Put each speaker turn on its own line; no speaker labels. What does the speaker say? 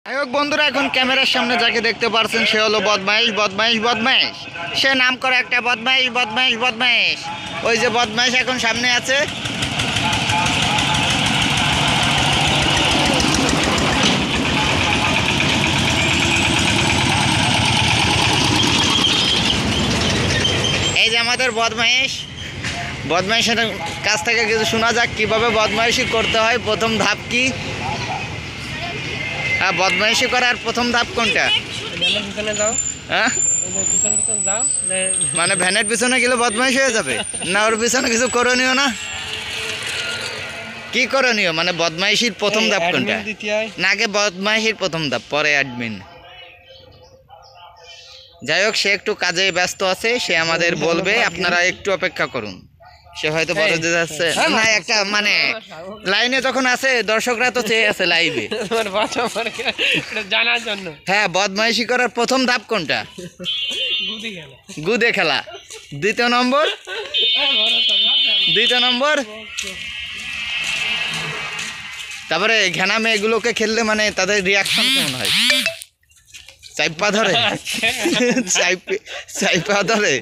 যাই বন্ধুরা, এখন ক্যামেরার সামনে যাকে দেখতে পারছেন সে হলো বদমাইশ বদমাইশ বদমাইশ। সে নাম করে একটা বদমাইশ বদমাইশ বদমাইশ। ওই যে বদমাইশ এখন সামনে আছে। এই যে আমাদের বদমাইশ। বদমাইশের কাছ থেকে কিছু শোনা যাক কিভাবে বদমাইশি করতে হয়। প্রথম ধাপ কি? বদমাইশি করার প্রথম ধাপ কোনটা? হ্যাঁ, মানে ভ্যানের পিছনে গেলে বদমাইশ হয়ে যাবে না? ওর পিছনে কিছু করণীয় না? কি করণীয় মানে বদমাইশির প্রথম ধাপ কোনটা? না, আগে বদমাইশির প্রথম ধাপ, পরে অ্যাডমিন। যাই হোক, সে একটু কাজে ব্যস্ত আছে, সে আমাদের বলবে, আপনারা একটু অপেক্ষা করুন। সে হয়তো বড় যে যাচ্ছে না, একটা মানে লাইনে যখন আছে দর্শকরা তো চেয়ে আছে লাইভে
জানার জন্য।
হ্যাঁ, বদমাইশি করার প্রথম ধাপ কোনটা? গুদে খেলা। দ্বিতীয় নম্বর তারপরে ঘেনা মেয়েগুলোকে খেললে মানে তাদের রিয়াকশন কেমন হয়? চাইপা ধরে।